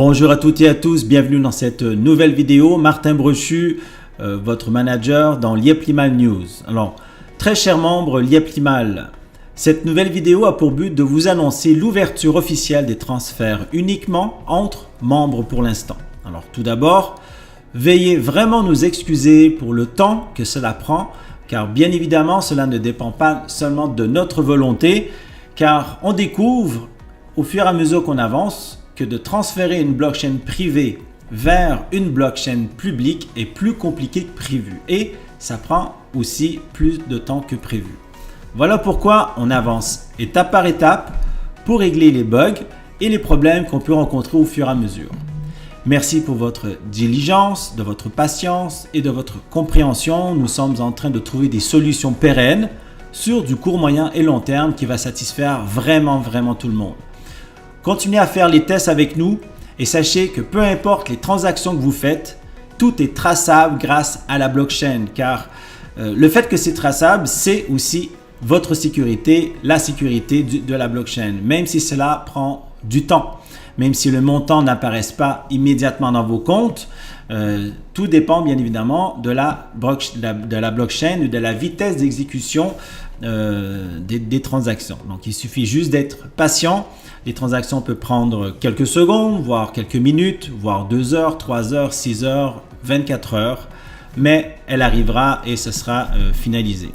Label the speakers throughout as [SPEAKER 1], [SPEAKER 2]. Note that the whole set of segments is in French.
[SPEAKER 1] Bonjour à toutes et à tous, bienvenue dans cette nouvelle vidéo. Martin Brochu, votre manager dans Lieplimal News. Alors, très chers membres Lieplimal, cette nouvelle vidéo a pour but de vous annoncer l'ouverture officielle des transferts uniquement entre membres pour l'instant. Alors, tout d'abord, veuillez vraiment nous excuser pour le temps que cela prend, car bien évidemment, cela ne dépend pas seulement de notre volonté, car on découvre au fur et à mesure qu'on avance que de transférer une blockchain privée vers une blockchain publique est plus compliqué que prévu et ça prend aussi plus de temps que prévu. Voilà pourquoi on avance étape par étape pour régler les bugs et les problèmes qu'on peut rencontrer au fur et à mesure. Merci pour votre diligence, de votre patience et de votre compréhension. Nous sommes en train de trouver des solutions pérennes sur du court, moyen et long terme qui va satisfaire vraiment tout le monde. Continuez à faire les tests avec nous et sachez que peu importe les transactions que vous faites, tout est traçable grâce à la blockchain car le fait que c'est traçable, c'est aussi votre sécurité, la sécurité de la blockchain, même si cela prend du temps, même si le montant n'apparaît pas immédiatement dans vos comptes, tout dépend bien évidemment de la blockchain ou de la vitesse d'exécution des transactions. Donc il suffit juste d'être patient. Les transactions peuvent prendre quelques secondes, voire quelques minutes, voire 2 heures, 3 heures, 6 heures, 24 heures, mais elle arrivera et ce sera finalisé.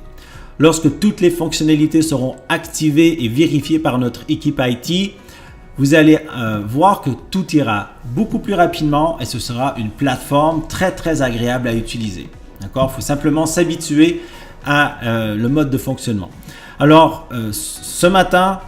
[SPEAKER 1] Lorsque toutes les fonctionnalités seront activées et vérifiées par notre équipe IT, vous allez voir que tout ira beaucoup plus rapidement et ce sera une plateforme très agréable à utiliser. D'accord? Il faut simplement s'habituer à le mode de fonctionnement. Alors, ce matin,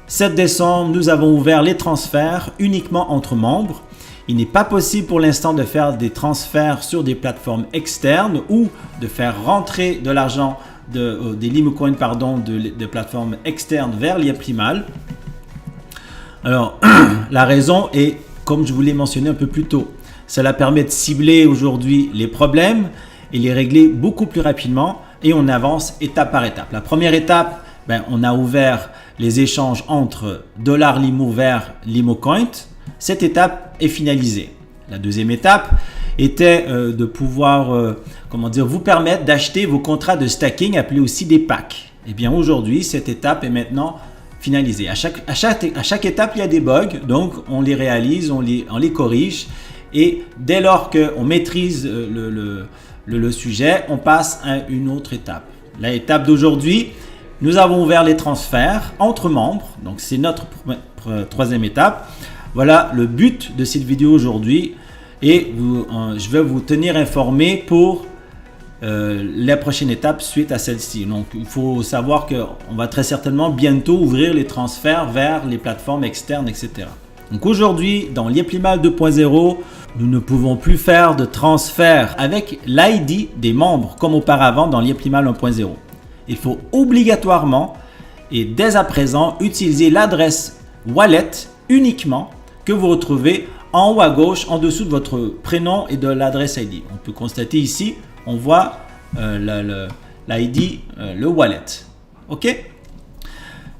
[SPEAKER 1] 7 décembre, nous avons ouvert les transferts uniquement entre membres. Il n'est pas possible pour l'instant de faire des transferts sur des plateformes externes ou de faire rentrer de l'argent des Limecoin de plateformes externes vers Lieplimal. Alors, la raison est, comme je vous l'ai mentionné un peu plus tôt, cela permet de cibler aujourd'hui les problèmes et les régler beaucoup plus rapidement et on avance étape par étape. La première étape, on a ouvert les échanges entre $Limo vers Limecoin. Cette étape est finalisée. La deuxième étape était de pouvoir vous permettre d'acheter vos contrats de stacking appelés aussi des packs. Et bien aujourd'hui, cette étape est maintenant finalisée. À chaque étape, il y a des bugs, donc on les réalise, on les corrige et dès lors qu'on maîtrise le sujet, on passe à une autre étape. L'étape d'aujourd'hui, nous avons ouvert les transferts entre membres, donc c'est notre troisième étape. Voilà le but de cette vidéo aujourd'hui et je vais vous tenir informé pour la prochaine étape suite à celle-ci. Donc il faut savoir qu'on va très certainement bientôt ouvrir les transferts vers les plateformes externes, etc. Donc aujourd'hui, dans Lieplimal 2.0, nous ne pouvons plus faire de transfert avec l'ID des membres comme auparavant dans Lieplimal 1.0. Il faut obligatoirement et dès à présent utiliser l'adresse wallet uniquement que vous retrouvez en haut à gauche en dessous de votre prénom et de l'adresse ID. On peut constater ici, on voit l'ID, le wallet. OK?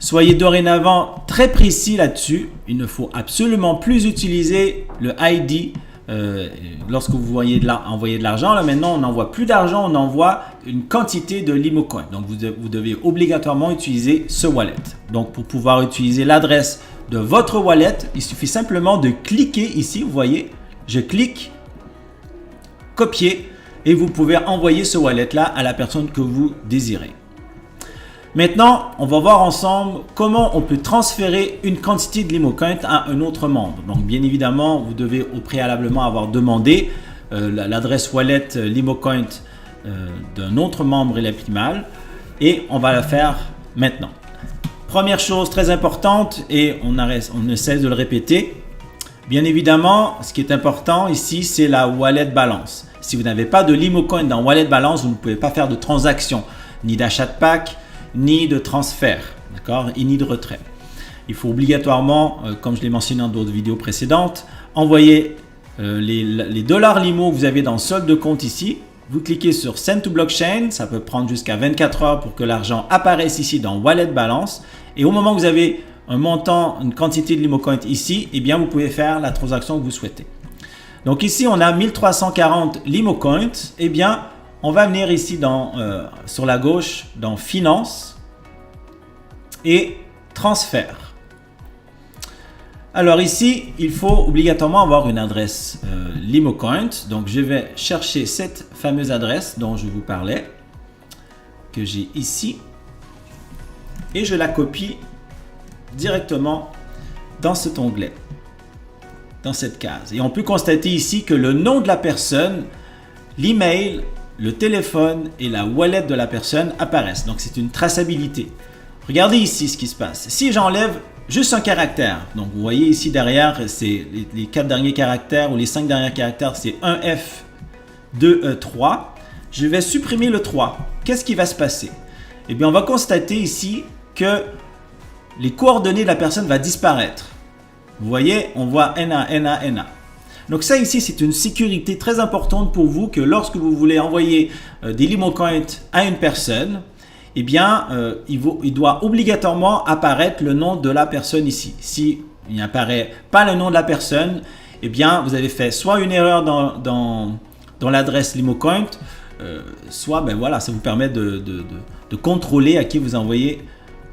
[SPEAKER 1] Soyez dorénavant très précis là-dessus. Il ne faut absolument plus utiliser le ID lorsque vous voyez envoyer de l'argent. Là maintenant, on n'envoie plus d'argent, on envoie une quantité de Limecoin. Donc vous devez obligatoirement utiliser ce wallet. Donc pour pouvoir utiliser l'adresse de votre wallet, il suffit simplement de cliquer ici. Vous voyez, je clique, copier et vous pouvez envoyer ce wallet là à la personne que vous désirez. Maintenant, on va voir ensemble comment on peut transférer une quantité de Limecoin à un autre membre. Donc, bien évidemment, vous devez au préalablement avoir demandé l'adresse wallet Limecoin d'un autre membre Lieplimal et on va la faire maintenant. Première chose très importante et on ne cesse de le répéter. Bien évidemment, ce qui est important ici, c'est la wallet balance. Si vous n'avez pas de Limecoin dans wallet balance, vous ne pouvez pas faire de transaction, ni d'achat de pack, ni de transfert, d'accord, et ni de retrait. Il faut obligatoirement, comme je l'ai mentionné dans d'autres vidéos précédentes, envoyer les $Limo que vous avez dans solde de compte ici. Vous cliquez sur Send to Blockchain, ça peut prendre jusqu'à 24 heures pour que l'argent apparaisse ici dans Wallet Balance. Et au moment où vous avez un montant, une quantité de LimoCoin ici, eh bien vous pouvez faire la transaction que vous souhaitez. Donc ici on a 1340 LimoCoin. Eh bien on va venir ici sur la gauche dans Finance et Transfert. Alors ici, il faut obligatoirement avoir une adresse LimoCoin. Donc je vais chercher cette fameuse adresse dont je vous parlais, que j'ai ici, et je la copie directement dans cet onglet, dans cette case. Et on peut constater ici que le nom de la personne, l'email, le téléphone et la wallet de la personne apparaissent. Donc c'est une traçabilité. Regardez ici ce qui se passe. Si j'enlève juste un caractère, donc vous voyez ici derrière, c'est les 4 derniers caractères ou les 5 derniers caractères, c'est 1F, 2E, 3. Je vais supprimer le 3. Qu'est-ce qui va se passer? Eh bien, on va constater ici que les coordonnées de la personne vont disparaître. Vous voyez, on voit NA, NA, NA. Donc ça ici, c'est une sécurité très importante pour vous que lorsque vous voulez envoyer des LimoCoin à une personne, eh bien, il doit obligatoirement apparaître le nom de la personne ici. Si il n'apparaît pas le nom de la personne, eh bien, vous avez fait soit une erreur dans l'adresse LimoCoin, soit, ben voilà, ça vous permet de contrôler à qui vous envoyez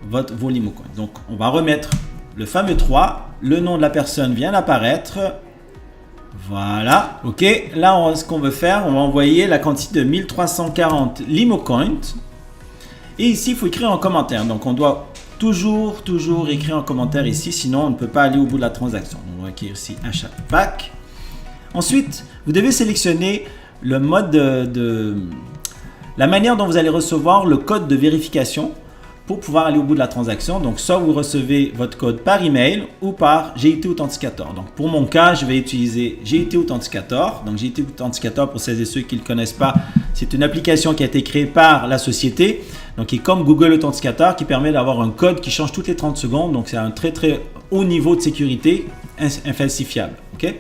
[SPEAKER 1] vos LimoCoin. Donc, on va remettre le fameux 3, le nom de la personne vient d'apparaître. Voilà, ok. Là, ce qu'on veut faire, on va envoyer la quantité de 1340 LimoCoin. Et ici, il faut écrire en commentaire. Donc, on doit toujours écrire en commentaire ici. Sinon, on ne peut pas aller au bout de la transaction. Donc, on va écrire ici achat pack. Ensuite, vous devez sélectionner le mode la manière dont vous allez recevoir le code de vérification pour pouvoir aller au bout de la transaction. Donc, soit vous recevez votre code par email ou par GIT Authenticator. Donc, pour mon cas, je vais utiliser GIT Authenticator. Donc, GIT Authenticator, pour celles et ceux qui ne le connaissent pas, c'est une application qui a été créée par la société. Donc, qui est comme Google Authenticator, qui permet d'avoir un code qui change toutes les 30 secondes. Donc, c'est un très haut niveau de sécurité, infalsifiable. OK?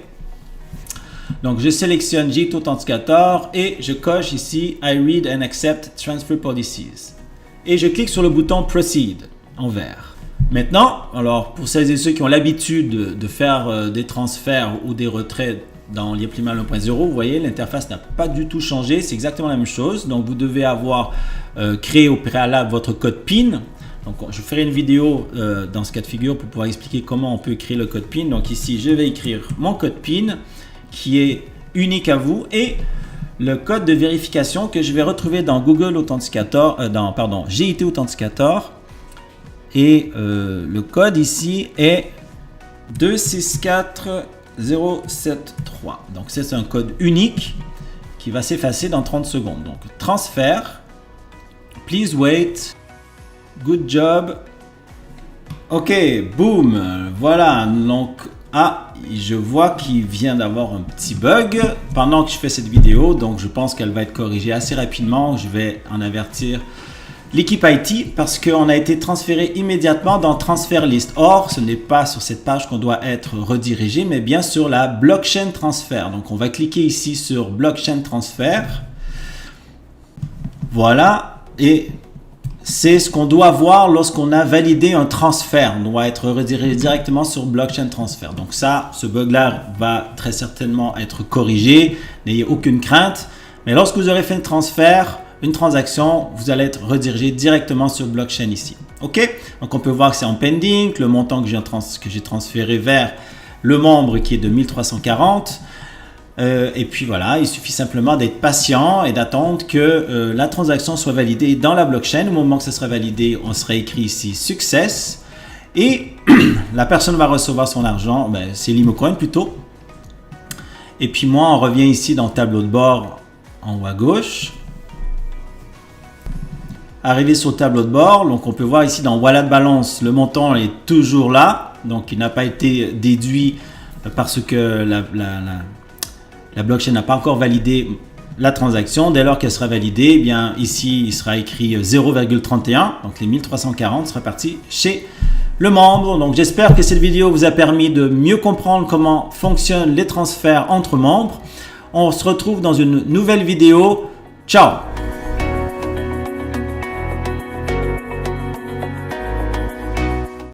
[SPEAKER 1] Donc, je sélectionne GIT Authenticator et je coche ici I read and accept transfer policies. Et je clique sur le bouton Proceed en vert. Maintenant, alors pour celles et ceux qui ont l'habitude de faire des transferts ou des retraits dans Liepli-Mal 1.0, vous voyez, l'interface n'a pas du tout changé. C'est exactement la même chose. Donc, vous devez avoir créé au préalable votre code PIN. Donc, je ferai une vidéo dans ce cas de figure pour pouvoir expliquer comment on peut créer le code PIN. Donc, ici, je vais écrire mon code PIN qui est unique à vous et le code de vérification que je vais retrouver dans Google Authenticator, GIT Authenticator. Et le code ici est 264073. Donc, c'est un code unique qui va s'effacer dans 30 secondes. Donc, transfert. Please wait. Good job. Ok, boom. Voilà. Donc, je vois qu'il vient d'avoir un petit bug pendant que je fais cette vidéo. Donc, je pense qu'elle va être corrigée assez rapidement. Je vais en avertir l'équipe IT parce qu'on a été transféré immédiatement dans Transfer List. Or, ce n'est pas sur cette page qu'on doit être redirigé, mais bien sur la Blockchain Transfer. Donc, on va cliquer ici sur Blockchain Transfer. Voilà. Et c'est ce qu'on doit voir lorsqu'on a validé un transfert. On doit être redirigé directement sur Blockchain Transfer. Donc ça, ce bug-là va très certainement être corrigé. N'ayez aucune crainte. Mais lorsque vous aurez fait un transfert, une transaction, vous allez être redirigé directement sur Blockchain ici. OK? Donc on peut voir que c'est en pending, le montant que j'ai transféré vers le membre qui est de 1340. Et puis voilà, il suffit simplement d'être patient et d'attendre que la transaction soit validée dans la blockchain. Au moment que ce sera validé, on sera écrit ici Success. Et la personne va recevoir son argent, c'est LimoCoin plutôt. Et puis moi, on revient ici dans le tableau de bord en haut à gauche. Arrivé sur le tableau de bord, donc on peut voir ici dans Wallet Balance, le montant est toujours là. Donc il n'a pas été déduit parce que la blockchain n'a pas encore validé la transaction. Dès lors qu'elle sera validée, eh bien ici il sera écrit 0,31. Donc les 1340 sera parti chez le membre. Donc j'espère que cette vidéo vous a permis de mieux comprendre comment fonctionnent les transferts entre membres. On se retrouve dans une nouvelle vidéo. Ciao!